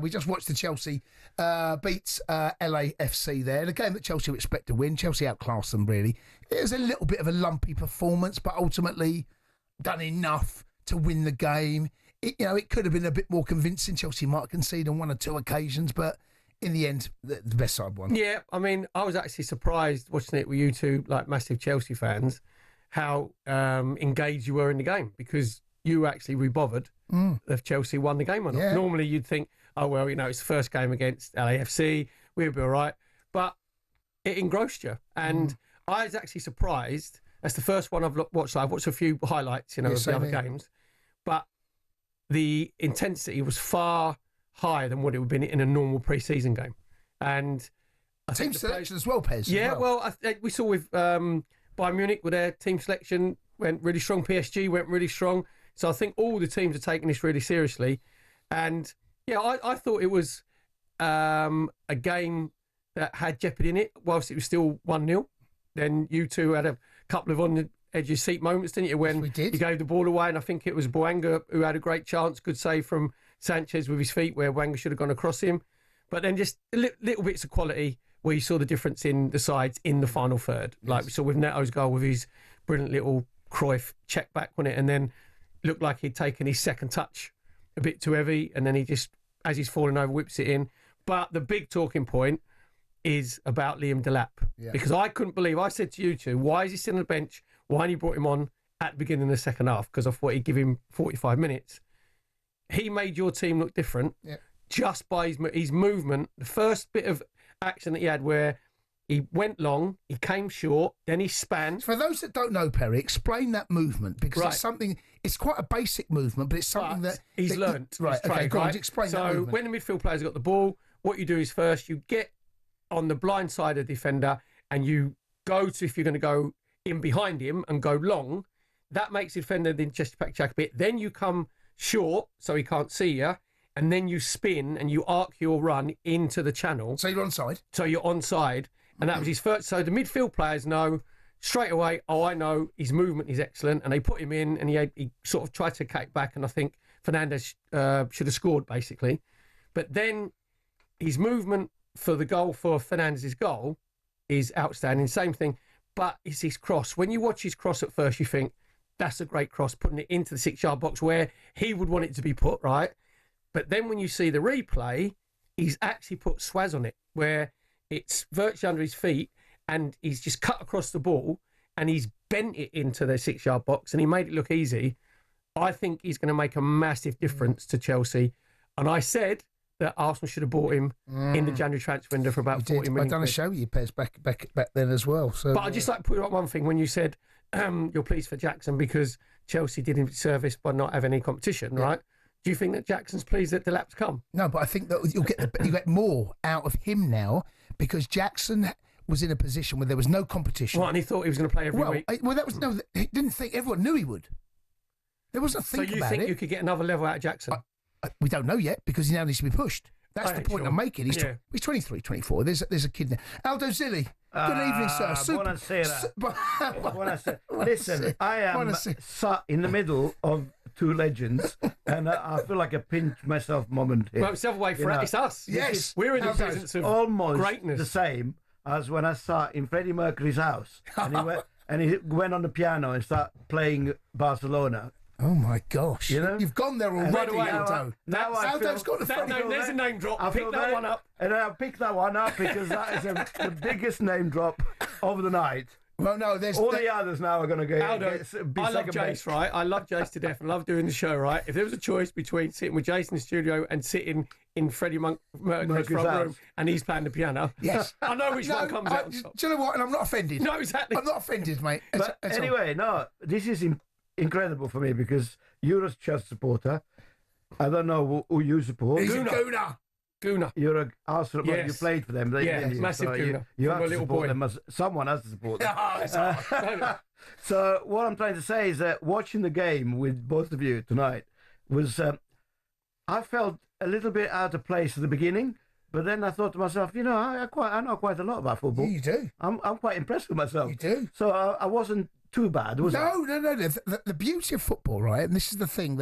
we just watched the Chelsea beat LAFC there. In a game that Chelsea were expect to win. Chelsea outclassed them, really. It was a little bit of a lumpy performance, but ultimately done enough to win the game. It could have been a bit more convincing. Chelsea might have conceded on one or two occasions, but in the end, the best side won. Yeah, I mean, I was actually surprised watching it with you two, like massive Chelsea fans, how engaged you were in the game, because you actually were bothered if Chelsea won the game or not. Yeah. Normally you'd think, oh, well, it's the first game against LAFC, we'll be all right. But it engrossed you. And I was actually surprised. That's the first one I've watched. I've watched a few highlights, of the other games. But the intensity was far higher than what it would have been in a normal pre-season game. And I team selection as well, Pez. Yeah, we saw with Bayern Munich with their team selection went really strong. PSG went really strong. So I think all the teams are taking this really seriously. And yeah, I thought it was a game that had jeopardy in it, whilst it was still 1-0. Then you two had a couple of on the edge of your seat moments, didn't you? When you gave the ball away, and I think it was Boanga who had a great chance, good save from Sanchez with his feet, where Boanga should have gone across him. But then just little bits of quality where you saw the difference in the sides in the final third. Yes. Like we saw with Neto's goal with his brilliant little Cruyff check back on it, and then looked like he'd taken his second touch a bit too heavy, and then he just, as he's falling over, whips it in. But the big talking point is about Liam Delap, because I couldn't believe, I said to you two, why is he sitting on the bench? Why didn't you brought him on at the beginning of the second half? Because I thought he'd give him 45 minutes. He made your team look different just by his movement. The first bit of action that he had where he went long, he came short, then he spanned. For those that don't know, Perry, explain that movement, because it's something, it's quite a basic movement, but it's something that he's learned. Right, okay, go on, explain that movement. So when the midfield players got the ball, what you do is first you get on the blind side of the defender and you go to, if you're going to go in behind him and go long, that makes the defender then just back a bit. Then you come short so he can't see you, and then you spin and you arc your run into the channel. So you're onside. So you're onside, and that was his first. So the midfield players know straight away, I know his movement is excellent, and they put him in, and he sort of tried to cut back, and I think Fernandes should have scored, basically. But then his movement for the goal, for Fernandes' goal, is outstanding. Same thing, but it's his cross. When you watch his cross at first, you think, that's a great cross, putting it into the 6-yard box where he would want it to be put, right? But then when you see the replay, he's actually put swaz on it, where it's virtually under his feet, and he's just cut across the ball, and he's bent it into the 6-yard box, and he made it look easy. I think he's going to make a massive difference to Chelsea. And I said that Arsenal should have bought him in the January transfer window for about 40 million. I've done a show with you, Pez, back then as well. So, but I'd just like to put up one thing. When you said you're pleased for Jackson because Chelsea didn't service by not having any competition, right? Do you think that Jackson's pleased that Delap's come? No, but I think that you get more out of him now, because Jackson was in a position where there was no competition. Right, and he thought he was going to play every week. He didn't think, everyone knew he would. There wasn't a think about it. So you think you could get another level out of Jackson? We don't know yet, because he now needs to be pushed. That's the point I'm making. He's 23, 24. There's a kid there. Aldo Zilli. Good evening, sir. Buonasera. Listen, I am sat in the middle of two legends, and I feel like a pinch myself moment here. Well, it's the other way for it's us. Yes. We're in the presence of almost greatness. The same as when I sat in Freddie Mercury's house, and he went on the piano and started playing Barcelona. Oh my gosh! You've gone there already, Aldo. Now Aldo's got the name. There's a name drop. I'll pick that one up, and I'll pick that one up because that is the biggest name drop of the night. Well, no, there's all the others now are going to go. Aldo, I love Jace, right? I love Jace to death and love doing the show, right? If there was a choice between sitting with Jason in the studio and sitting in Freddie Mercury's front room and he's playing the piano, yes, I know which one comes out. Do you know what? And I'm not offended. No, exactly. I'm not offended, mate. But anyway, no, this is incredible for me because you're a Chelsea supporter. I don't know who you support. He's a Gooner. You're a Arsenal. You played for them. Massive Gooner. You have to support them. Someone has to support them. So what I'm trying to say is that watching the game with both of you tonight was, I felt a little bit out of place at the beginning. But then I thought to myself, I know quite a lot about football. Yeah, you do. I'm quite impressed with myself. You do. So I wasn't too bad, was it? No. The beauty of football, right, and this is the thing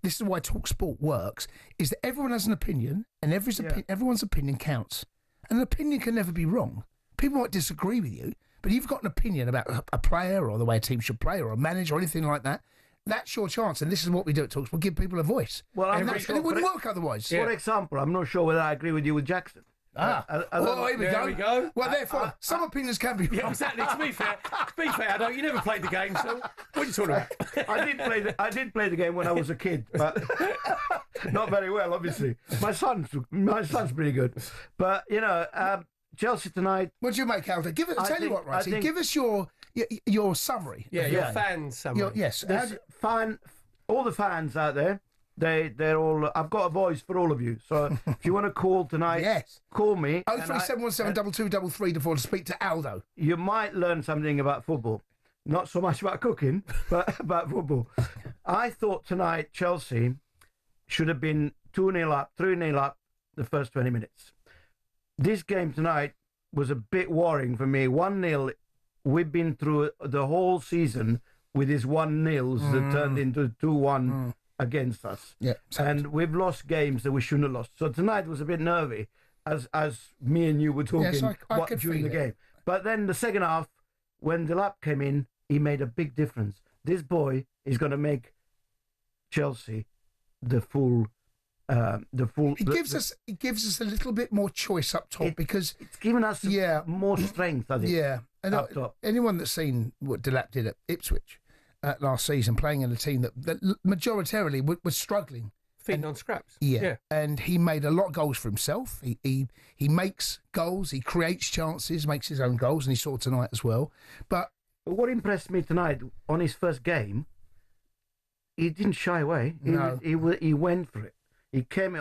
this is why talkSPORT works, is that everyone has an opinion, and everyone's opinion counts. And an opinion can never be wrong. People might disagree with you, but if you've got an opinion about a player or the way a team should play or a manager or anything like that, that's your chance. And this is what we do at talkSPORT. We'll give people a voice. Well, and it wouldn't work otherwise. For example, I'm not sure whether I agree with you with Jackson. Here we go. Well, therefore, some opinions can be wrong. Yeah, exactly. To be fair, Adam, you never played the game, so what are you talking about? I did play the game when I was a kid, but not very well, obviously. My son's pretty good, but Chelsea tonight. What do you make, Aldo? Tell you what, Righty. Give us your summary. Yeah, your fans summary. Yes, all the fans out there. They're all. I've got a voice for all of you. So if you want to call tonight, yes, call me. 037172233 to speak to Aldo. You might learn something about football, not so much about cooking, but about football. I thought tonight Chelsea should have been 2-0 up, 3-0 up the first 20 minutes. This game tonight was a bit worrying for me. 1-0. We've been through the whole season with these 1-0s that turned into 2-1. Against us, and we've lost games that we shouldn't have lost. So tonight was a bit nervy, as me and you were talking during the game. But then the second half, when Delap came in, he made a big difference. This boy is going to make Chelsea the full. It gives us a little bit more choice up top because it's given us more strength. I think. Yeah, and up top. Anyone that's seen what Delap did at Ipswich last season, playing in a team that majoritarily was struggling, feeding on scraps. Yeah, and he made a lot of goals for himself. He makes goals, he creates chances, makes his own goals, and he saw tonight as well. But what impressed me tonight on his first game, he didn't shy away. He went for it. He came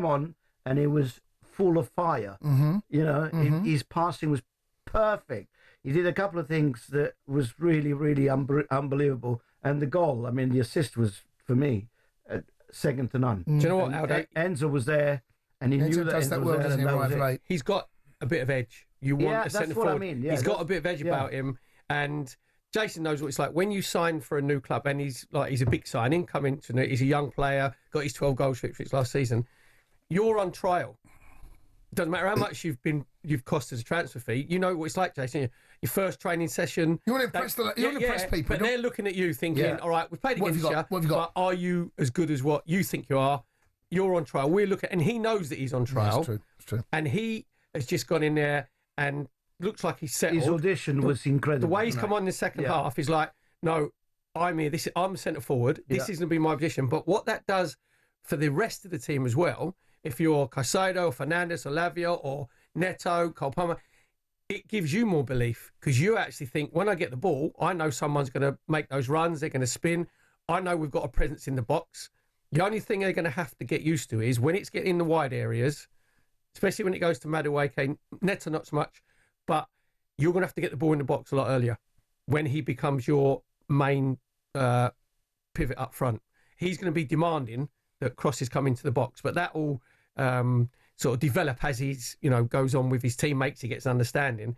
on, and he was full of fire. Mm-hmm. His passing was perfect. He did a couple of things that was really, really unbelievable. And the goal, I mean, the assist was, for me, second to none. Do you know what, Aldo? Enzo was there, and he knew that Enzo was there, and that was it. He's got a bit of edge. You want a centre forward. I mean. He's got a bit of edge about him. And Jason knows what it's like. When you sign for a new club, and he's a big signing, coming to he's a young player, got his 12 goals for Ipswich last season. You're on trial. Doesn't matter how much you've cost as a transfer fee. You know what it's like, Jason. Your first training session. You want to impress people, but they're looking at you thinking, all right, we've played against you. What have you got? But are you as good as what you think you are? You're on trial. We're looking, and he knows that he's on trial. That's true. It's true. And he has just gone in there and looks like he's settled. His audition was incredible. The way he's come on in the second half is like, no, I'm here. I'm centre forward. This is going to be my position. But what that does for the rest of the team as well, if you're Caicedo, or Fernandes, or Lavia, or Neto, Cole Palmer, it gives you more belief because you actually think, when I get the ball, I know someone's going to make those runs, they're going to spin. I know we've got a presence in the box. The only thing they're going to have to get used to is when it's getting in the wide areas, especially when it goes to Madueke, Neto not so much, but you're going to have to get the ball in the box a lot earlier when he becomes your main pivot up front. He's going to be demanding that crosses come into the box, but that will sort of develop as he's goes on with his teammates. He gets an understanding,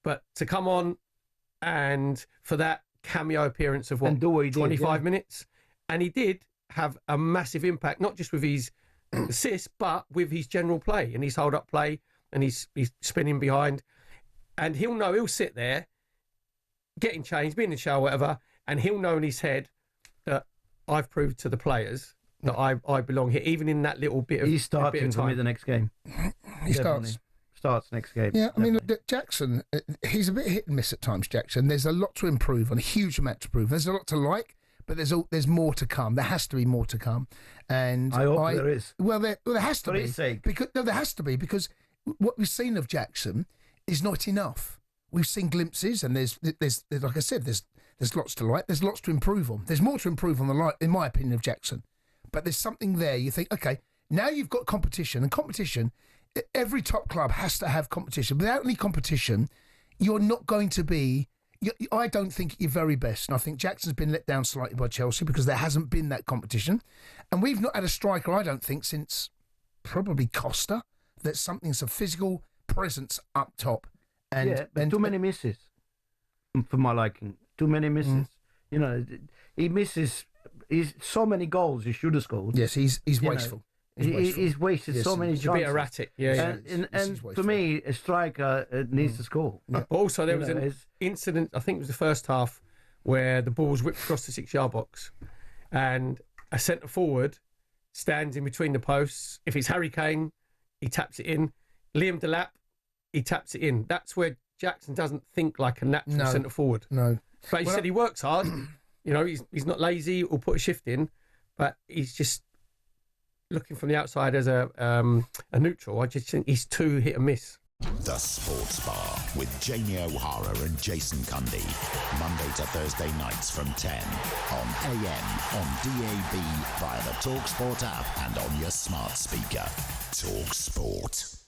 but to come on and for that cameo appearance of 25 minutes, and he did have a massive impact, not just with his assists, but with his general play and his hold up play and he's spinning behind, and he'll sit there getting changed, being in the shower, whatever, and he'll know in his head that I've proved to the players that I belong here, even in that little bit of He's starting for me the next game. He starts next game. Yeah, I mean, look, Jackson, he's a bit hit and miss at times, Jackson. There's a lot to improve on, a huge amount to improve. There's a lot to like, but there's more to come. There has to be more to come. And I hope there is. Well, there has to for be. his sake. There has to be, because what we've seen of Jackson is not enough. We've seen glimpses, and there's like I said, there's lots to like. There's lots to improve on. There's more to improve on, in my opinion, of Jackson. But there's something there. You think, okay, now you've got competition, and competition, every top club has to have competition. Without any competition, you're not going to be, I don't think, at your very best. And I think Jackson's been let down slightly by Chelsea because there hasn't been that competition. And we've not had a striker, I don't think, since probably Costa, that's something's a physical presence up top. And too many misses for my liking. too many misses. You know, he misses. He's so many goals he should have scored. Yes, he's wasteful. He's wasted so many He's chances. a bit erratic. Yeah. And to me, a striker needs to score. But also, there was an incident, I think it was the first half, where the ball was whipped across the 6-yard box and a centre forward stands in between the posts. If it's Harry Kane, he taps it in. Liam Delap, he taps it in. That's where Jackson doesn't think like a natural centre forward. No. But he said he works hard. You know, he's not lazy or put a shift in, but he's just looking from the outside as a neutral. I just think he's too hit and miss. The Sports Bar with Jamie O'Hara and Jason Cundy. Monday to Thursday nights from 10 on AM, on DAB, via the talkSPORT app and on your smart speaker. talkSPORT.